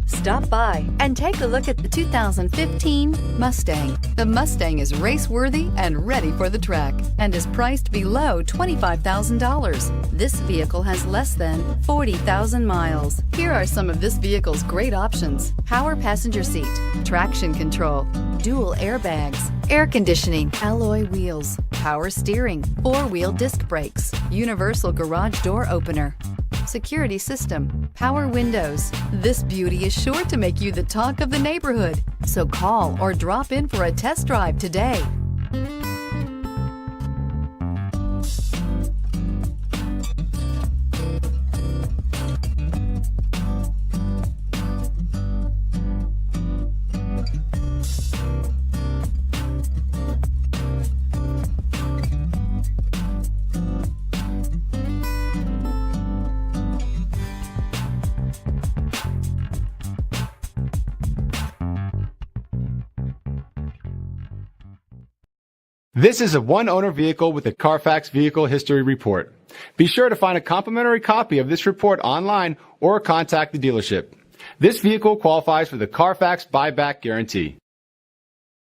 Stop by and take a look at the 2015 Mustang. The Mustang is race-worthy and ready for the track and is priced below $25,000. This vehicle has less than 40,000 miles. Here are some of this vehicle's great options: power passenger seat, traction control, dual airbags, air conditioning, alloy wheels, power steering, four-wheel disc brakes, universal garage door opener, security system, power windows. This beauty is sure to make you the talk of the neighborhood. So call or drop in for a test drive today. This is a one-owner vehicle with a Carfax Vehicle History Report. Be sure to find a complimentary copy of this report online or contact the dealership. This vehicle qualifies for the Carfax Buyback Guarantee.